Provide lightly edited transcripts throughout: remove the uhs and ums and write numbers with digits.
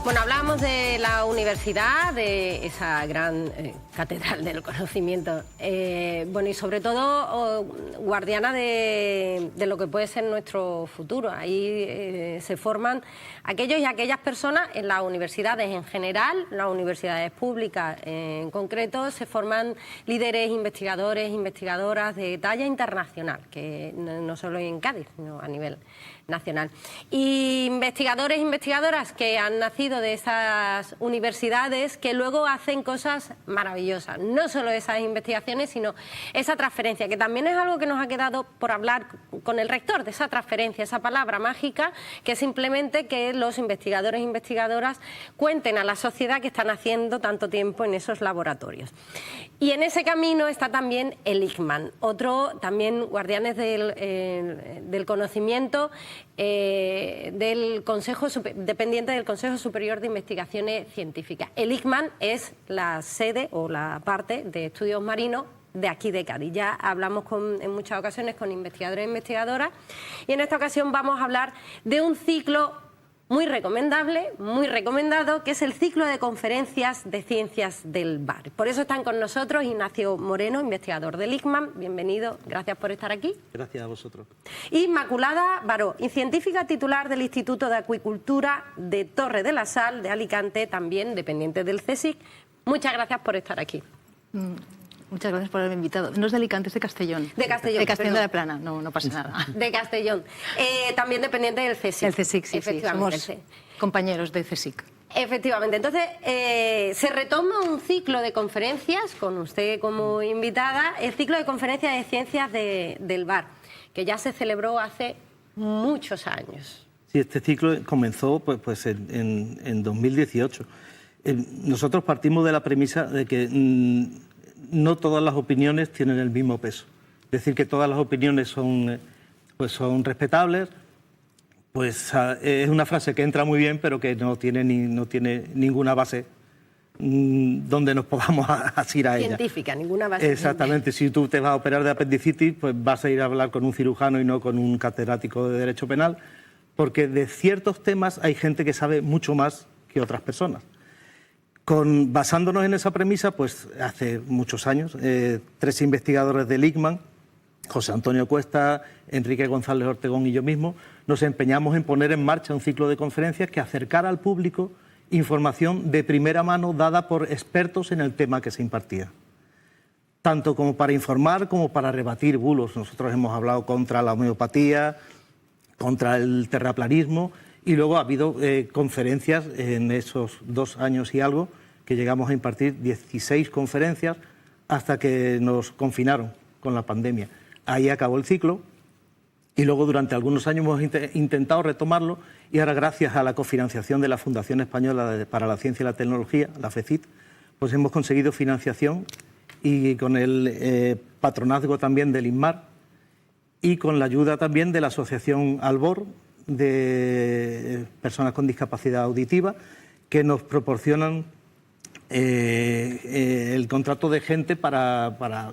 Bueno, hablamos de la universidad, de esa gran catedral del conocimiento, bueno, y sobre todo guardiana de lo que puede ser nuestro futuro. Ahí se forman aquellos y aquellas personas en las universidades en general, las universidades públicas en concreto, se forman líderes, investigadores, investigadoras de talla internacional, que no solo en Cádiz, sino a nivel nacional. Y investigadores e investigadoras que han nacido de esas universidades que luego hacen cosas maravillosas. No solo esas investigaciones, sino esa transferencia, que también es algo que nos ha quedado por hablar con el rector, de esa transferencia, esa palabra mágica, que es simplemente que los investigadores e investigadoras cuenten a la sociedad que están haciendo tanto tiempo en esos laboratorios. Y en ese camino está también el ICMAN, otro también guardianes del conocimiento, dependiente del Consejo Superior de Investigaciones Científicas. El ICMAN es la sede o la parte de estudios marinos de aquí de Cádiz. Ya hablamos en muchas ocasiones con investigadores e investigadoras, y en esta ocasión vamos a hablar de un ciclo muy recomendable, muy recomendado, que es el ciclo de conferencias de ciencias del bar. Por eso están con nosotros Ignacio Moreno, investigador del ICMAN. Bienvenido, gracias por estar aquí. Gracias a vosotros. Y Inmaculada Baró, científica titular del Instituto de Acuicultura de Torre de la Sal de Alicante, también dependiente del CSIC. Muchas gracias por estar aquí. Muchas gracias por haberme invitado. No es de Alicante, es de Castellón. De Castellón. De Castellón de la Plana, no pasa nada. De Castellón. También dependiente del CSIC. El CSIC, sí, efectivamente. Somos compañeros de CSIC. Efectivamente. Entonces, se retoma un ciclo de conferencias, con usted como invitada, el ciclo de conferencias de ciencias del bar, que ya se celebró hace muchos años. Sí, este ciclo comenzó pues en 2018. Nosotros partimos de la premisa de que no todas las opiniones tienen el mismo peso. Es decir, que todas las opiniones son respetables. Pues es una frase que entra muy bien, pero que no tiene ninguna base donde nos podamos asir a ella. Científica, ninguna base. Exactamente. Si tú te vas a operar de apendicitis, pues vas a ir a hablar con un cirujano y no con un catedrático de Derecho Penal, porque de ciertos temas hay gente que sabe mucho más que otras personas. Basándonos en esa premisa, pues hace muchos años, 3 investigadores del ICMAN, José Antonio Cuesta, Enrique González Ortegón y yo mismo, nos empeñamos en poner en marcha un ciclo de conferencias que acercara al público información de primera mano dada por expertos en el tema que se impartía. Tanto como para informar como para rebatir bulos. Nosotros hemos hablado contra la homeopatía, contra el terraplanismo, y luego ha habido conferencias en esos 2 años y algo, que llegamos a impartir 16 conferencias hasta que nos confinaron con la pandemia. Ahí acabó el ciclo, y luego durante algunos años hemos intentado retomarlo, y ahora, gracias a la cofinanciación de la Fundación Española para la Ciencia y la Tecnología, la FECIT, pues hemos conseguido financiación, y con el patronazgo también del INMAR, y con la ayuda también de la Asociación Albor, de personas con discapacidad auditiva, que nos proporcionan el contrato de gente para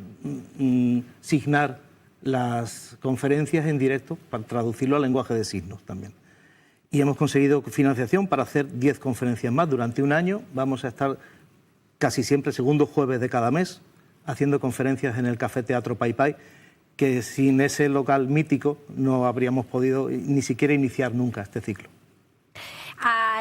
signar las conferencias en directo, para traducirlo al lenguaje de signos también. Y hemos conseguido financiación para hacer 10 conferencias más durante un año. Vamos a estar casi siempre segundo jueves de cada mes haciendo conferencias en el Café Teatro Pai Pai, que sin ese local mítico no habríamos podido ni siquiera iniciar nunca este ciclo.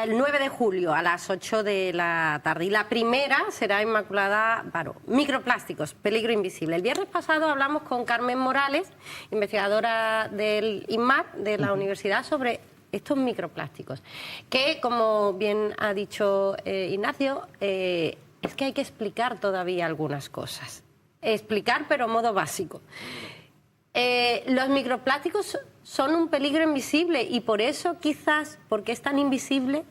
El 9 de julio a las 8 de la tarde. Y la primera será Inmaculada Baró. Microplásticos, peligro invisible. El viernes pasado hablamos con Carmen Morales, investigadora del INMAR, de la universidad, sobre estos microplásticos, que, como bien ha dicho Ignacio, es que hay que explicar todavía algunas cosas. Explicar, pero modo básico. Los microplásticos son un peligro invisible, y por eso, quizás, porque es tan invisible,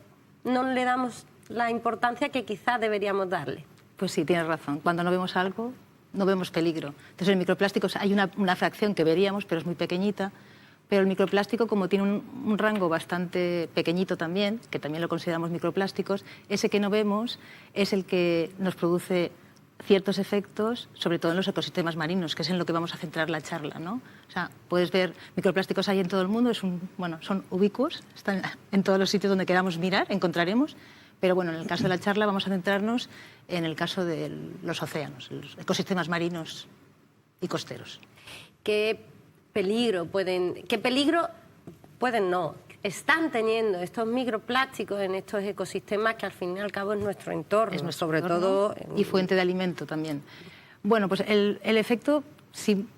no le damos la importancia que quizás deberíamos darle. Pues sí, tienes razón. Cuando no vemos algo, no vemos peligro. Entonces, en microplásticos hay una fracción que veríamos, pero es muy pequeñita. Pero el microplástico, como tiene un rango bastante pequeñito también, que también lo consideramos microplásticos, ese que no vemos es el que nos produce ciertos efectos, sobre todo en los ecosistemas marinos, que es en lo que vamos a centrar la charla, ¿no? O sea, puedes ver microplásticos hay en todo el mundo, son ubicuos, están en todos los sitios donde queramos mirar, encontraremos, Pero bueno, en el caso de la charla vamos a centrarnos en el caso de los océanos, los ecosistemas marinos y costeros. ¿Qué peligro están teniendo estos microplásticos en estos ecosistemas que al fin y al cabo es nuestro entorno? Es nuestro sobre entorno todo y fuente de alimento también. Bueno, pues el efecto,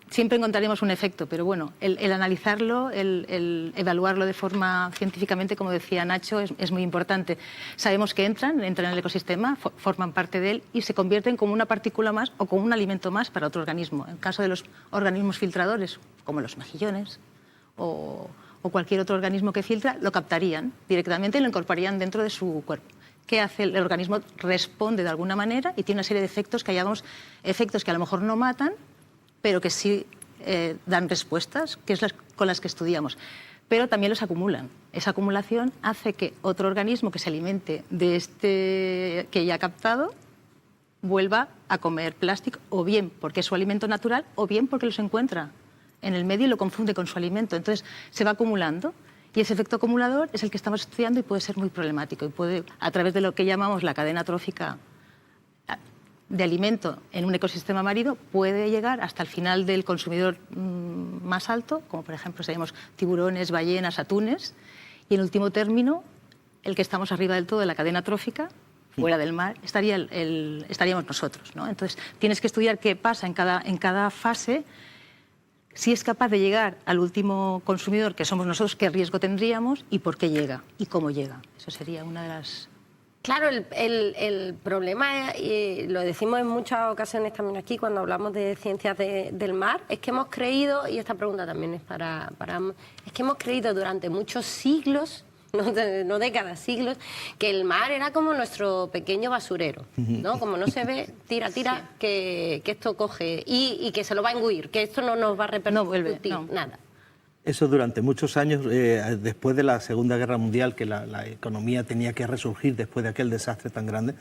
siempre encontraremos un efecto, pero bueno, el analizarlo, el evaluarlo de forma científicamente, como decía Nacho, es muy importante. Sabemos que entran en el ecosistema, forman parte de él y se convierten como una partícula más o como un alimento más para otro organismo. En el caso de los organismos filtradores, como los mejillones o cualquier otro organismo que filtra, lo captarían directamente y lo incorporarían dentro de su cuerpo. ¿Qué hace? El organismo responde de alguna manera y tiene una serie de efectos que llamamos efectos que a lo mejor no matan, pero que sí dan respuestas, que es con las que estudiamos. Pero también los acumulan. Esa acumulación hace que otro organismo que se alimente de este que ya ha captado vuelva a comer plástico, o bien porque es su alimento natural, o bien porque los encuentra en el medio y lo confunde con su alimento. Entonces se va acumulando. Y ese efecto acumulador es el que estamos estudiando y puede ser muy problemático. Y puede, a través de lo que llamamos la cadena trófica de alimento en un ecosistema marino, puede llegar hasta el final del consumidor más alto, como por ejemplo tenemos tiburones, ballenas, atunes, y en último término, el que estamos arriba del todo de la cadena trófica, fuera del mar, estaríamos nosotros, ¿no? Entonces tienes que estudiar qué pasa en cada fase, si es capaz de llegar al último consumidor, que somos nosotros, qué riesgo tendríamos y por qué llega y cómo llega. Eso sería una de las... Claro, el problema, y lo decimos en muchas ocasiones también aquí cuando hablamos de ciencias del mar, es que hemos creído, y esta pregunta también es para es que hemos creído durante muchos siglos, no décadas, siglos, que el mar era como nuestro pequeño basurero, ¿no? Como no se ve, tira, sí, que esto coge y que se lo va a engullir, que esto no nos va a repercutir, nada. Eso durante muchos años, después de la Segunda Guerra Mundial, que la economía tenía que resurgir después de aquel desastre tan grande,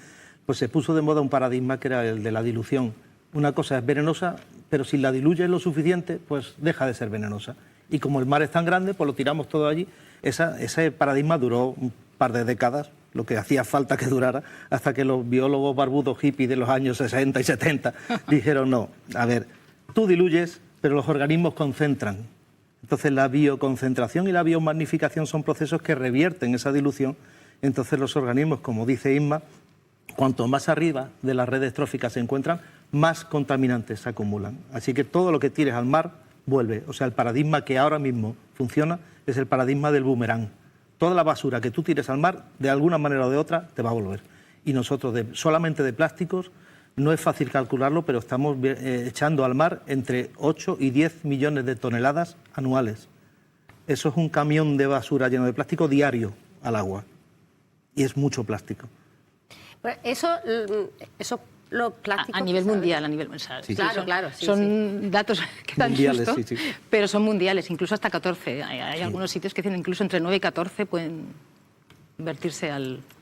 pues se puso de moda un paradigma que era el de la dilución. Una cosa es venenosa, pero si la diluyes lo suficiente, pues deja de ser venenosa. Y como el mar es tan grande, pues lo tiramos todo allí. Ese paradigma duró un par de décadas, lo que hacía falta que durara, hasta que los biólogos barbudos hippies de los años 60 y 70 dijeron, no, a ver, tú diluyes, pero los organismos concentran. Entonces la bioconcentración y la biomagnificación son procesos que revierten esa dilución. Entonces los organismos, como dice Isma, cuanto más arriba de las redes tróficas se encuentran, más contaminantes se acumulan. Así que todo lo que tires al mar vuelve. O sea, el paradigma que ahora mismo funciona es el paradigma del boomerang. Toda la basura que tú tires al mar, de alguna manera o de otra, te va a volver. Y nosotros, solamente de plásticos, no es fácil calcularlo, pero estamos echando al mar entre 8 y 10 millones de toneladas anuales. Eso es un camión de basura lleno de plástico diario al agua. Y es mucho plástico. Bueno, eso los plásticos... A nivel mundial, a nivel... Sí, claro. Son datos que dan mundiales, susto, sí. Pero son mundiales, incluso hasta 14. Hay algunos sitios que dicen incluso entre 9 y 14 pueden vertirse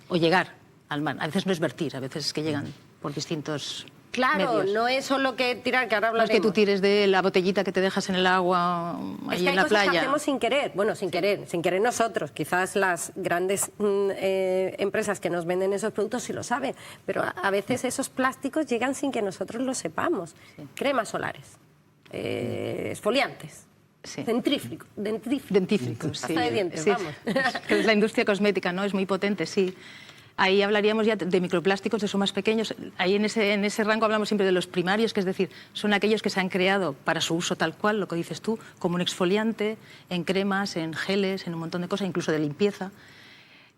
o llegar al mar. A veces no es vertir, a veces es que llegan por distintos medios. No es solo que tirar, que ahora hablaremos. No es que tú tires de la botellita que te dejas en el agua ahí en la playa. Es que hay cosas que hacemos sin querer. Bueno, sin querer nosotros. Quizás las grandes empresas que nos venden esos productos sí lo saben, pero a veces esos plásticos llegan sin que nosotros lo sepamos. Sí. Cremas solares, exfoliantes. Sí. Dentífricos, sí. Hasta de dientes, sí. Vamos. La industria cosmética, ¿no? Es muy potente, sí. Ahí hablaríamos ya de microplásticos, de esos más pequeños. Ahí en ese rango hablamos siempre de los primarios, que es decir, son aquellos que se han creado para su uso tal cual, lo que dices tú, como un exfoliante, en cremas, en geles, en un montón de cosas, incluso de limpieza.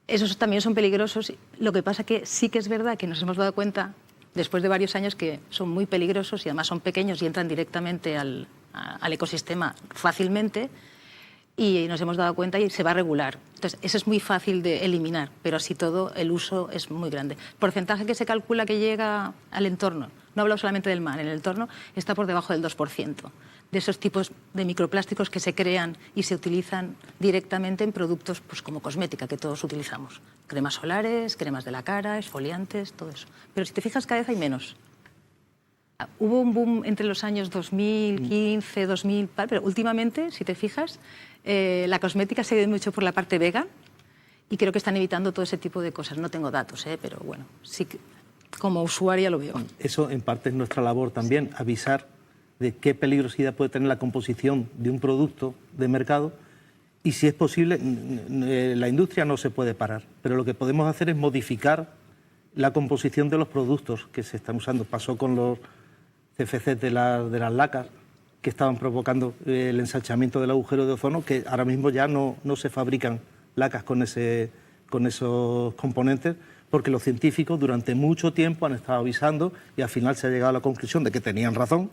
Esos también son peligrosos. Lo que pasa que sí que es verdad que nos hemos dado cuenta, después de varios años, que son muy peligrosos y además son pequeños y entran directamente al ecosistema fácilmente. Y nos hemos dado cuenta y se va a regular. Entonces, eso es muy fácil de eliminar, pero así todo el uso es muy grande. El porcentaje que se calcula que llega al entorno, no hablo solamente del mar, en el entorno está por debajo del 2%, de esos tipos de microplásticos que se crean y se utilizan directamente en productos pues, como cosmética, que todos utilizamos. Cremas solares, cremas de la cara, exfoliantes, todo eso. Pero si te fijas, cada vez hay menos. Hubo un boom entre los años 2015, 2000, pero últimamente, si te fijas, la cosmética se ve mucho por la parte vegan Y creo que están evitando todo ese tipo de cosas. No tengo datos, pero bueno, sí que como usuaria lo veo. Eso en parte es nuestra labor también, avisar de qué peligrosidad puede tener la composición de un producto de mercado y si es posible, la industria no se puede parar, pero lo que podemos hacer es modificar la composición de los productos que se están usando. Pasó con los CFC de las lacas que estaban provocando el ensanchamiento del agujero de ozono, que ahora mismo ya no se fabrican lacas con esos componentes, porque los científicos durante mucho tiempo han estado avisando y al final se ha llegado a la conclusión de que tenían razón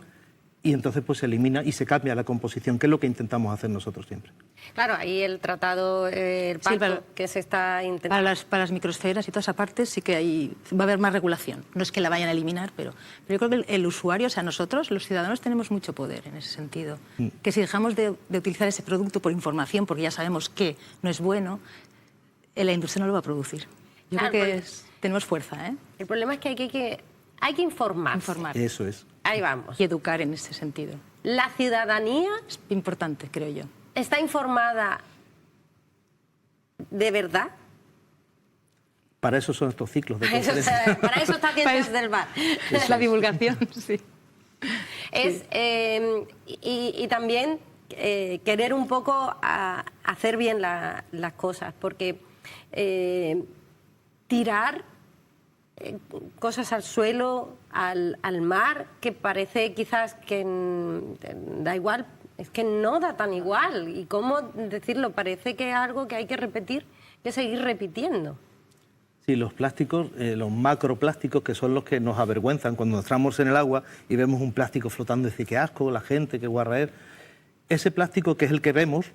y entonces pues se elimina y se cambia la composición, que es lo que intentamos hacer nosotros siempre. Claro, ahí el tratado, el pacto que se está intentando... Para las microesferas y toda esa parte sí que va a haber más regulación. No es que la vayan a eliminar, pero yo creo que el usuario, o sea, nosotros, los ciudadanos, tenemos mucho poder en ese sentido. Que si dejamos de utilizar ese producto por información, porque ya sabemos que no es bueno, la industria no lo va a producir. Yo creo que tenemos fuerza, ¿eh? El problema es que hay que informar. Eso es. Ahí vamos. Y educar en ese sentido. La ciudadanía... Es importante, creo yo. ¿Está informada de verdad? Para eso son estos ciclos de conferencias. Para eso está Ciencias del Bar. Es la divulgación, sí. Y también querer un poco hacer bien las cosas, porque tirar cosas al suelo, al mar, que parece quizás que da igual, es que no da tan igual. ¿Y cómo decirlo? Parece que es algo que hay que repetir, que seguir repitiendo. Sí, los plásticos, los macroplásticos, que son los que nos avergüenzan cuando entramos en el agua y vemos un plástico flotando y dice qué asco, la gente, qué guarra es. Ese plástico que es el que vemos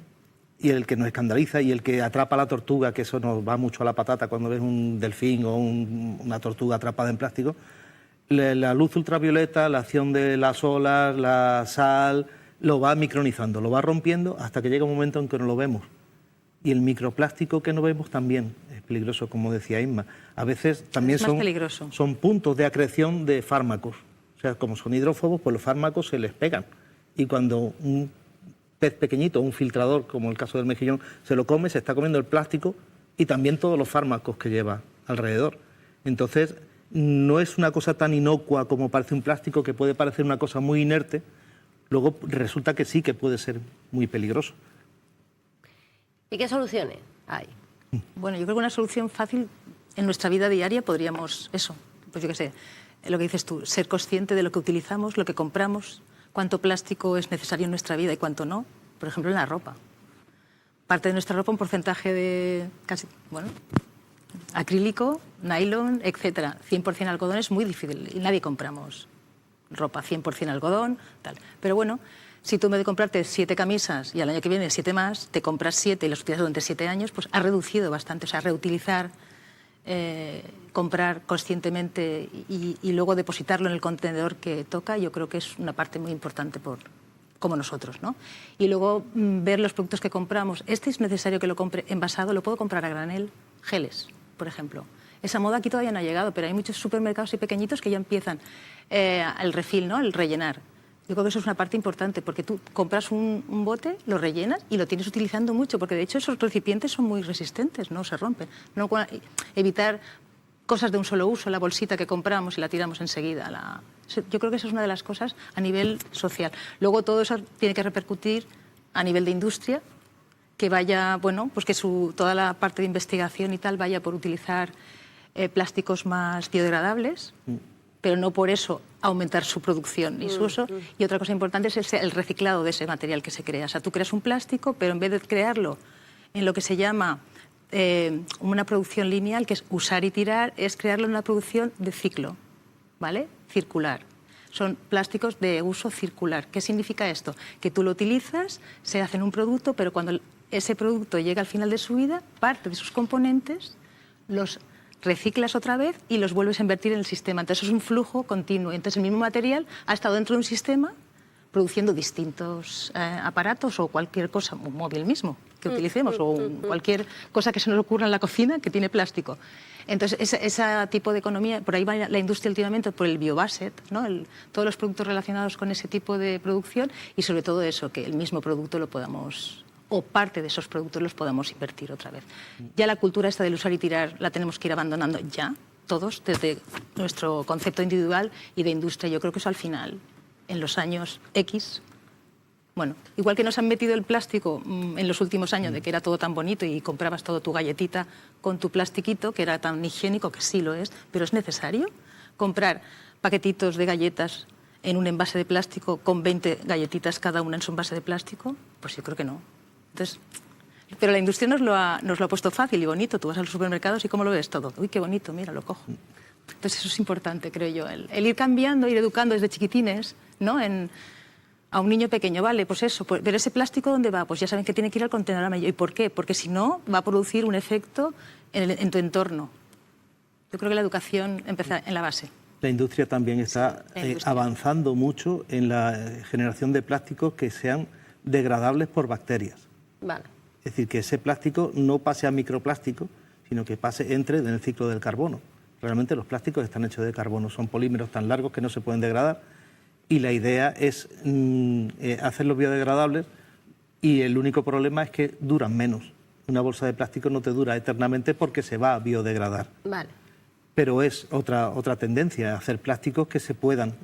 y el que nos escandaliza y el que atrapa a la tortuga, que eso nos va mucho a la patata cuando ves un delfín o una tortuga atrapada en plástico, la luz ultravioleta, la acción de las olas, la sal, lo va micronizando, lo va rompiendo hasta que llega un momento en que no lo vemos. Y el microplástico que no vemos también es peligroso, como decía Inma. A veces también son puntos de acreción de fármacos. O sea, como son hidrófobos, pues los fármacos se les pegan. Y cuando un pez pequeñito, un filtrador, como el caso del mejillón, se lo come, se está comiendo el plástico y también todos los fármacos que lleva alrededor. Entonces, no es una cosa tan inocua como parece un plástico, que puede parecer una cosa muy inerte, luego resulta que sí que puede ser muy peligroso. ¿Y qué soluciones hay? Bueno, yo creo que una solución fácil en nuestra vida diaria podríamos, pues yo qué sé, lo que dices tú, ser consciente de lo que utilizamos, lo que compramos, cuánto plástico es necesario en nuestra vida y cuánto no. Por ejemplo, en la ropa. Parte de nuestra ropa, un porcentaje de acrílico, nylon, etcétera. 100% algodón es muy difícil y nadie compramos ropa 100% algodón, tal. Pero bueno, si tú en vez de comprarte 7 camisas y al año que viene 7 más, te compras 7 y las utilizas durante 7 años, pues has reducido bastante. O sea, reutilizar, comprar conscientemente y luego depositarlo en el contenedor que toca, yo creo que es una parte muy importante como nosotros, ¿no? Y luego ver los productos que compramos. ¿Este es necesario que lo compre envasado? ¿Lo puedo comprar a granel? Geles, por ejemplo. Esa moda aquí todavía no ha llegado, pero hay muchos supermercados y pequeñitos que ya empiezan el refill, ¿no? El rellenar. Yo creo que eso es una parte importante, porque tú compras un bote, lo rellenas y lo tienes utilizando mucho, porque de hecho esos recipientes son muy resistentes, no se rompen. No, evitar cosas de un solo uso, la bolsita que compramos y la tiramos enseguida. Yo creo que esa es una de las cosas a nivel social. Luego todo eso tiene que repercutir a nivel de industria, que vaya, bueno, pues que toda la parte de investigación y tal vaya por utilizar plásticos más biodegradables, pero no por eso aumentar su producción y su uso. Y otra cosa importante es el reciclado de ese material que se crea. O sea, tú creas un plástico, pero en vez de crearlo en lo que se llama una producción lineal, que es usar y tirar, es crearlo en una producción de ciclo, ¿vale? Circular. Son plásticos de uso circular. ¿Qué significa esto? Que tú lo utilizas, se hace en un producto, pero cuando ese producto llega al final de su vida, parte de sus componentes los reciclas otra vez y los vuelves a invertir en el sistema. Entonces es un flujo continuo. Entonces el mismo material ha estado dentro de un sistema produciendo distintos aparatos o cualquier cosa, un móvil mismo que utilicemos o cualquier cosa que se nos ocurra en la cocina que tiene plástico. Entonces ese tipo de economía, por ahí va la industria últimamente, por el biobased, ¿no? Todos los productos relacionados con ese tipo de producción y sobre todo eso, que el mismo producto lo podamos o parte de esos productos los podamos invertir otra vez. Ya la cultura esta del usar y tirar la tenemos que ir abandonando ya, todos, desde nuestro concepto individual y de industria. Yo creo que eso al final, en los años X, bueno, igual que nos han metido el plástico en los últimos años, de que era todo tan bonito y comprabas todo tu galletita con tu plastiquito, que era tan higiénico, que sí lo es, pero ¿es necesario comprar paquetitos de galletas en un envase de plástico con 20 galletitas cada una en su envase de plástico? Pues yo creo que no. Entonces, pero la industria nos lo ha puesto fácil y bonito. Tú vas a los supermercados y ¿cómo lo ves todo? Uy, qué bonito, mira, lo cojo. Entonces eso es importante, creo yo, el ir cambiando, ir educando desde chiquitines, ¿no? A un niño pequeño, vale, pues eso, pero ese plástico ¿dónde va? Pues ya saben que tiene que ir al contenedor amarillo. ¿Y por qué? Porque si no, va a producir un efecto en tu entorno. Yo creo que la educación empieza en la base. La industria también está avanzando mucho en la generación de plásticos que sean degradables por bacterias. Vale. Es decir, que ese plástico no pase a microplástico, sino que entre en el ciclo del carbono. Realmente los plásticos están hechos de carbono, son polímeros tan largos que no se pueden degradar y la idea es hacerlos biodegradables y el único problema es que duran menos. Una bolsa de plástico no te dura eternamente porque se va a biodegradar. Vale. Pero es otra tendencia, hacer plásticos que se puedan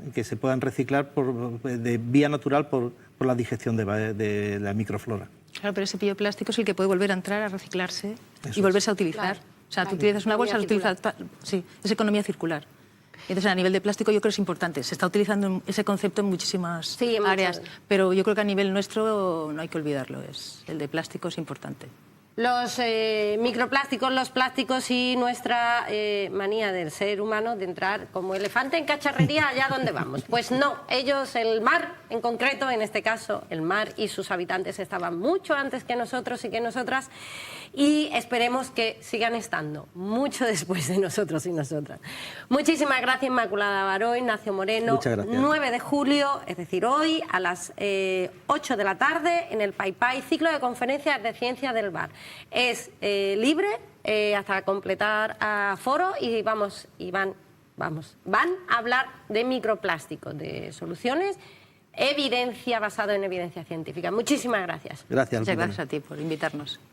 reciclar de vía natural por la digestión de la microflora. Claro, pero ese bioplástico es el que puede volver a entrar, a reciclarse y volverse a utilizar. Claro. O sea, tú utilizas una bolsa, la utilizas... Sí, es economía circular. Entonces, a nivel de plástico yo creo que es importante. Se está utilizando ese concepto en muchísimas áreas, pero yo creo que a nivel nuestro no hay que olvidarlo. El de plástico es importante. Los microplásticos, los plásticos y nuestra manía del ser humano de entrar como elefante en cacharrería allá donde vamos. Pues no, ellos, el mar en concreto, en este caso el mar y sus habitantes estaban mucho antes que nosotros y que nosotras y esperemos que sigan estando mucho después de nosotros y nosotras. Muchísimas gracias Inmaculada Baró, Ignacio Moreno. Muchas gracias. 9 de julio, es decir, hoy a las 8 de la tarde en el PayPay, ciclo de conferencias de ciencia del bar. Es libre hasta completar aforo y van a hablar de microplásticos, de soluciones, evidencia basada en evidencia científica. Muchísimas gracias. Gracias. Muchas gracias a ti por invitarnos.